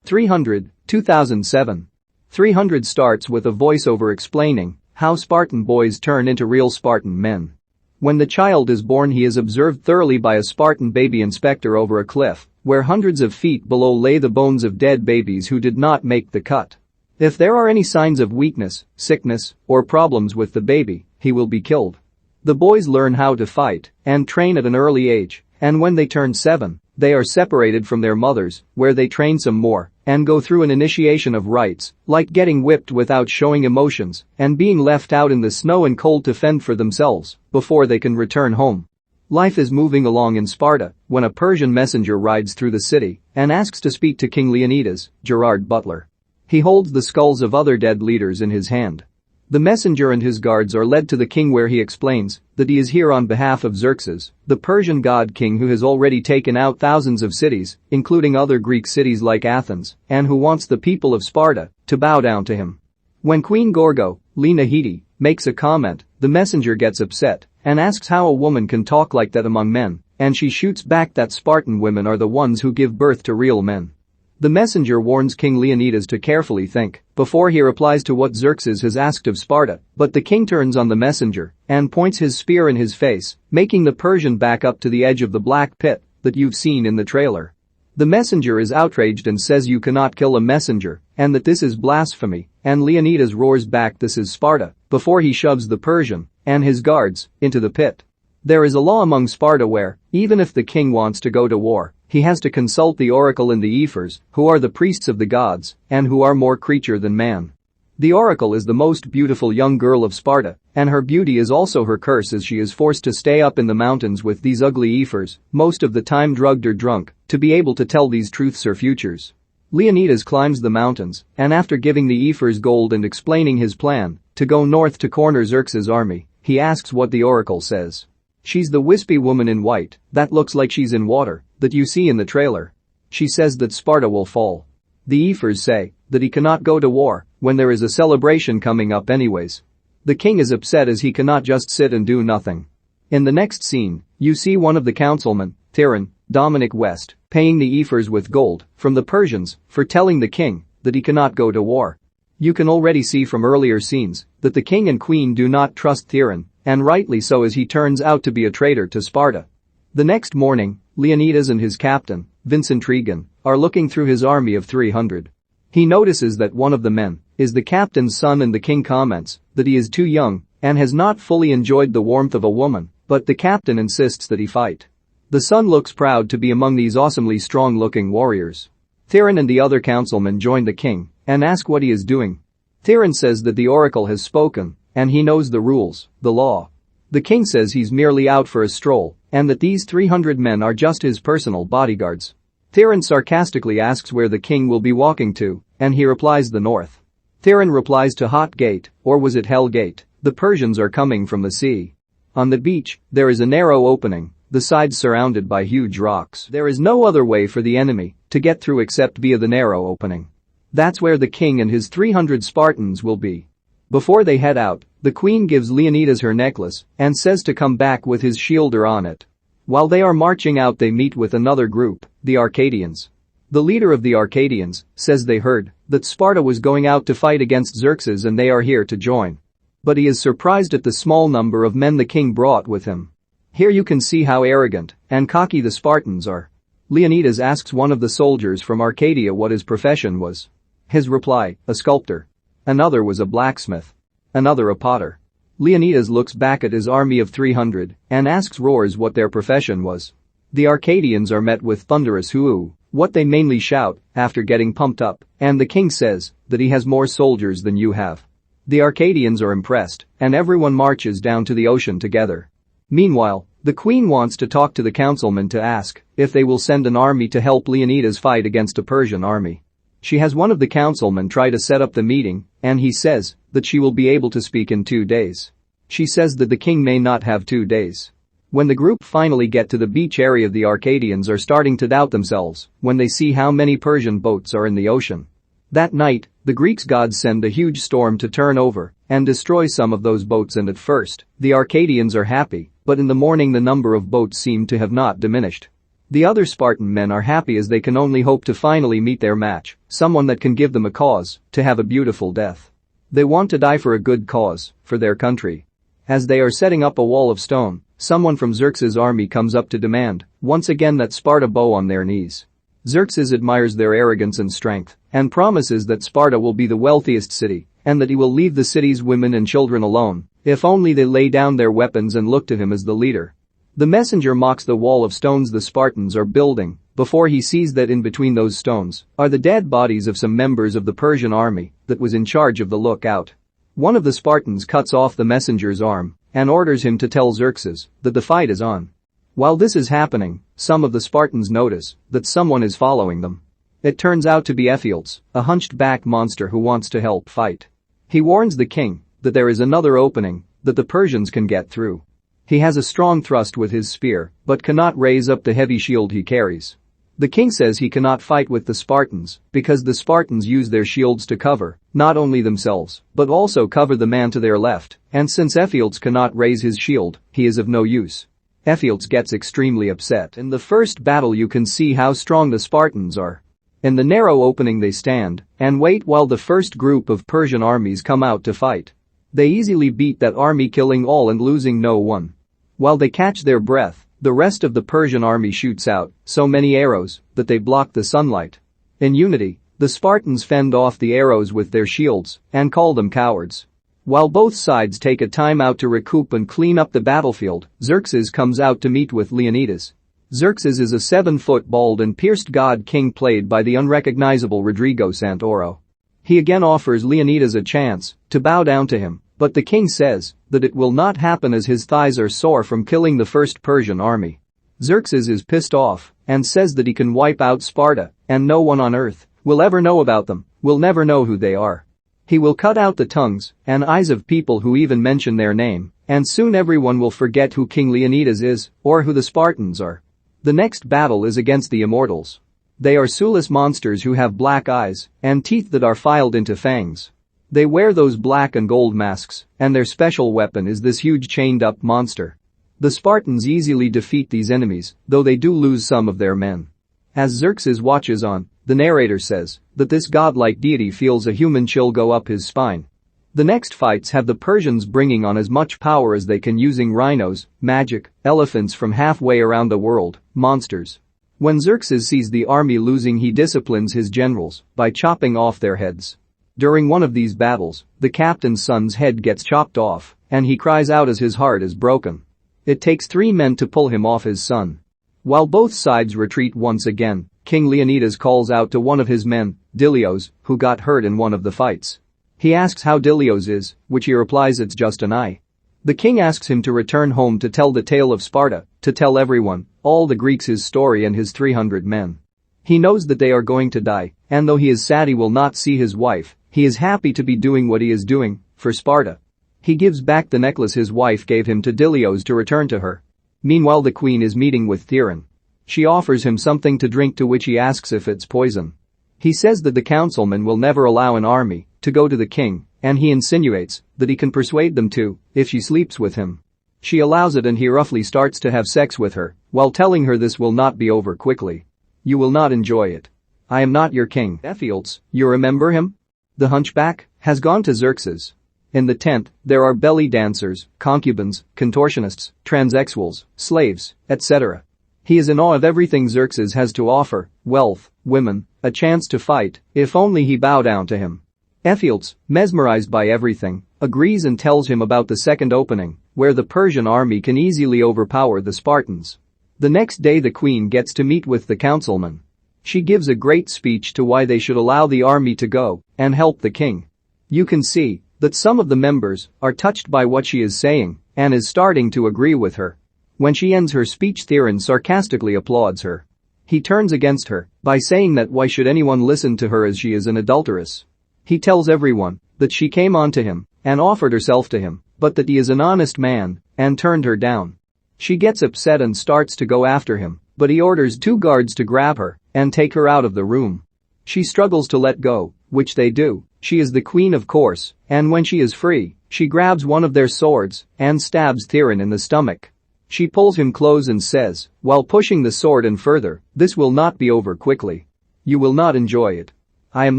300, 2007. 300 starts with a voiceover explaining how Spartan boys turn into real Spartan men. When the child is born, he is observed thoroughly by a Spartan baby inspector over a cliff, where hundreds of feet below lay the bones of dead babies who did not make the cut. If there are any signs of weakness, sickness, or problems with the baby, he will be killed. The boys learn how to fight and train at an early age, and when they turn 7, they are separated from their mothers, where they train some more and go through an initiation of rites, like getting whipped without showing emotions and being left out in the snow and cold to fend for themselves before they can return home. Life is moving along in Sparta when a Persian messenger rides through the city and asks to speak to King Leonidas, Gerard Butler. He holds the skulls of other dead leaders in his hand. The messenger and his guards are led to the king, where he explains that he is here on behalf of Xerxes, the Persian god king who has already taken out thousands of cities, including other Greek cities like Athens, and who wants the people of Sparta to bow down to him. When Queen Gorgo, Lenahede, makes a comment, the messenger gets upset and asks how a woman can talk like that among men, and she shoots back that Spartan women are the ones who give birth to real men. The messenger warns King Leonidas to carefully think before he replies to what Xerxes has asked of Sparta, but the king turns on the messenger and points his spear in his face, making the Persian back up to the edge of the black pit that you've seen in the trailer. The messenger is outraged and says you cannot kill a messenger and that this is blasphemy, and Leonidas roars back this is Sparta before he shoves the Persian and his guards into the pit. There is a law among Sparta where, even if the king wants to go to war, he has to consult the oracle and the ephors, who are the priests of the gods and who are more creature than man. The oracle is the most beautiful young girl of Sparta, and her beauty is also her curse, as she is forced to stay up in the mountains with these ugly ephors, most of the time drugged or drunk, to be able to tell these truths or futures. Leonidas climbs the mountains, and after giving the ephors gold and explaining his plan to go north to corner Xerxes' army, he asks what the oracle says. She's the wispy woman in white that looks like she's in water that you see in the trailer. She says that Sparta will fall. The ephors say that he cannot go to war when there is a celebration coming up anyways. The king is upset as he cannot just sit and do nothing. In the next scene, you see one of the councilmen, Theron, Dominic West, paying the ephors with gold from the Persians for telling the king that he cannot go to war. You can already see from earlier scenes that the king and queen do not trust Theron, and rightly so, as he turns out to be a traitor to Sparta. The next morning, Leonidas and his captain, Vincent Regan, are looking through his army of 300. He notices that one of the men is the captain's son, and the king comments that he is too young and has not fully enjoyed the warmth of a woman, but the captain insists that he fight. The son looks proud to be among these awesomely strong-looking warriors. Theron and the other councilmen join the king and ask what he is doing. Theron says that the oracle has spoken and he knows the rules, the law. The king says he's merely out for a stroll and that these 300 men are just his personal bodyguards. Theron sarcastically asks where the king will be walking to, and he replies the north. Theron replies to Hot Gate, or was it Hell Gate? The Persians are coming from the sea. On the beach, there is a narrow opening, the sides surrounded by huge rocks. There is no other way for the enemy to get through except via the narrow opening. That's where the king and his 300 Spartans will be. Before they head out, the queen gives Leonidas her necklace and says to come back with his shielder on it. While they are marching out, they meet with another group, the Arcadians. The leader of the Arcadians says they heard that Sparta was going out to fight against Xerxes and they are here to join. But he is surprised at the small number of men the king brought with him. Here you can see how arrogant and cocky the Spartans are. Leonidas asks one of the soldiers from Arcadia what his profession was. His reply, a sculptor. Another was a blacksmith. Another a potter. Leonidas looks back at his army of 300 and asks roars what their profession was. The Arcadians are met with thunderous hoo-hoo, what they mainly shout after getting pumped up, and the king says that he has more soldiers than you have. The Arcadians are impressed and everyone marches down to the ocean together. Meanwhile, the queen wants to talk to the councilmen to ask if they will send an army to help Leonidas fight against a Persian army. She has one of the councilmen try to set up the meeting, and he says that she will be able to speak in 2 days. She says that the king may not have 2 days. When the group finally get to the beach area, the Arcadians are starting to doubt themselves when they see how many Persian boats are in the ocean. That night, the Greeks' gods send a huge storm to turn over and destroy some of those boats, and at first, the Arcadians are happy, but in the morning the number of boats seem to have not diminished. The other Spartan men are happy as they can only hope to finally meet their match, someone that can give them a cause to have a beautiful death. They want to die for a good cause, for their country. As they are setting up a wall of stone, someone from Xerxes' army comes up to demand, once again, that Sparta bow on their knees. Xerxes admires their arrogance and strength and promises that Sparta will be the wealthiest city and that he will leave the city's women and children alone if only they lay down their weapons and look to him as the leader. The messenger mocks the wall of stones the Spartans are building before he sees that in between those stones are the dead bodies of some members of the Persian army that was in charge of the lookout. One of the Spartans cuts off the messenger's arm and orders him to tell Xerxes that the fight is on. While this is happening, some of the Spartans notice that someone is following them. It turns out to be Ephialtes, a hunched-back monster who wants to help fight. He warns the king that there is another opening that the Persians can get through. He has a strong thrust with his spear but cannot raise up the heavy shield he carries. The king says he cannot fight with the Spartans because the Spartans use their shields to cover not only themselves but also cover the man to their left, and since Ephialtes cannot raise his shield, he is of no use. Ephialtes gets extremely upset. In the first battle you can see how strong the Spartans are. In the narrow opening they stand and wait while the first group of Persian armies come out to fight. They easily beat that army, killing all and losing no one. While they catch their breath, the rest of the Persian army shoots out so many arrows that they block the sunlight. In unity, the Spartans fend off the arrows with their shields and call them cowards. While both sides take a time out to recoup and clean up the battlefield, Xerxes comes out to meet with Leonidas. Xerxes is a 7-foot bald and pierced god king played by the unrecognizable Rodrigo Santoro. He again offers Leonidas a chance to bow down to him, but the king says that it will not happen as his thighs are sore from killing the first Persian army. Xerxes is pissed off and says that he can wipe out Sparta and no one on earth will ever know about them, will never know who they are. He will cut out the tongues and eyes of people who even mention their name, and soon everyone will forget who King Leonidas is or who the Spartans are. The next battle is against the Immortals. They are soulless monsters who have black eyes and teeth that are filed into fangs. They wear those black and gold masks, and their special weapon is this huge chained-up monster. The Spartans easily defeat these enemies, though they do lose some of their men. As Xerxes watches on, the narrator says that this godlike deity feels a human chill go up his spine. The next fights have the Persians bringing on as much power as they can using rhinos, magic, elephants from halfway around the world, monsters. When Xerxes sees the army losing, he disciplines his generals by chopping off their heads. During one of these battles, the captain's son's head gets chopped off, and he cries out as his heart is broken. It takes 3 men to pull him off his son. While both sides retreat once again, King Leonidas calls out to one of his men, Dilios, who got hurt in one of the fights. He asks how Dilios is, which he replies it's just an eye. The king asks him to return home to tell the tale of Sparta, to tell everyone, all the Greeks, his story and his 300 men. He knows that they are going to die, and though he is sad he will not see his wife, he is happy to be doing what he is doing for Sparta. He gives back the necklace his wife gave him to Dilios to return to her. Meanwhile, the queen is meeting with Theron. She offers him something to drink, to which he asks if it's poison. He says that the councilmen will never allow an army to go to the king, and he insinuates that he can persuade them to if she sleeps with him. She allows it and he roughly starts to have sex with her while telling her this will not be over quickly. You will not enjoy it. I am not your king. Ephialtes, you remember him? The hunchback has gone to Xerxes. In the tent, there are belly dancers, concubines, contortionists, transsexuals, slaves, etc. He is in awe of everything Xerxes has to offer: wealth, women, a chance to fight, if only he bow down to him. Ephialtes, mesmerized by everything, agrees and tells him about the second opening, where the Persian army can easily overpower the Spartans. The next day the queen gets to meet with the councilmen. She gives a great speech to why they should allow the army to go and help the king. You can see that some of the members are touched by what she is saying and is starting to agree with her. When she ends her speech, Theron sarcastically applauds her. He turns against her by saying that why should anyone listen to her as she is an adulteress. He tells everyone that she came on to him and offered herself to him, but that he is an honest man and turned her down. She gets upset and starts to go after him, but he orders 2 guards to grab her and take her out of the room. She struggles to let go, which they do. She is the queen, of course, and when she is free, she grabs one of their swords and stabs Theron in the stomach. She pulls him close and says, while pushing the sword in further, "This will not be over quickly. You will not enjoy it. I am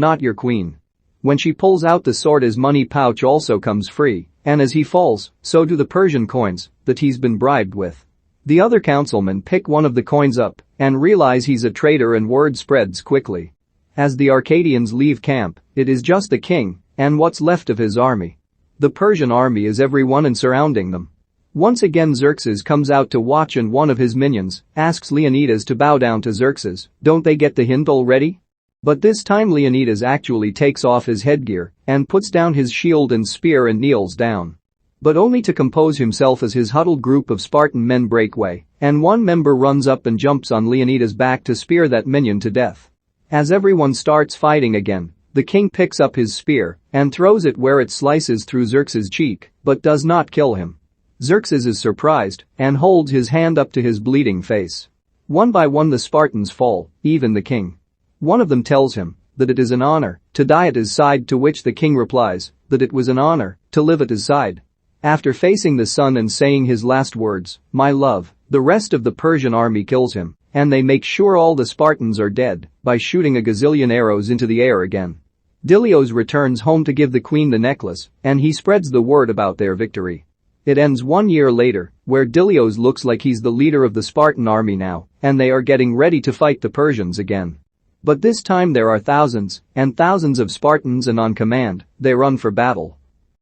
not your queen." When she pulls out the sword, his money pouch also comes free, and as he falls, so do the Persian coins that he's been bribed with. The other councilmen pick one of the coins up and realize he's a traitor, and word spreads quickly. As the Arcadians leave camp, it is just the king and what's left of his army. The Persian army is everyone and surrounding them. Once again Xerxes comes out to watch, and one of his minions asks Leonidas to bow down to Xerxes. Don't they get the hint already? But this time Leonidas actually takes off his headgear and puts down his shield and spear and kneels down. But only to compose himself as his huddled group of Spartan men break way, and one member runs up and jumps on Leonidas' back to spear that minion to death. As everyone starts fighting again, the king picks up his spear and throws it where it slices through Xerxes' cheek but does not kill him. Xerxes is surprised and holds his hand up to his bleeding face. One by one the Spartans fall, even the king. One of them tells him that it is an honor to die at his side, to which the king replies that it was an honor to live at his side. After facing the sun and saying his last words, "My love," the rest of the Persian army kills him, and they make sure all the Spartans are dead by shooting a gazillion arrows into the air again. Dilios returns home to give the queen the necklace, and he spreads the word about their victory. It ends 1 year later, where Dilios looks like he's the leader of the Spartan army now, and they are getting ready to fight the Persians again. But this time there are thousands and thousands of Spartans, and on command, they run for battle.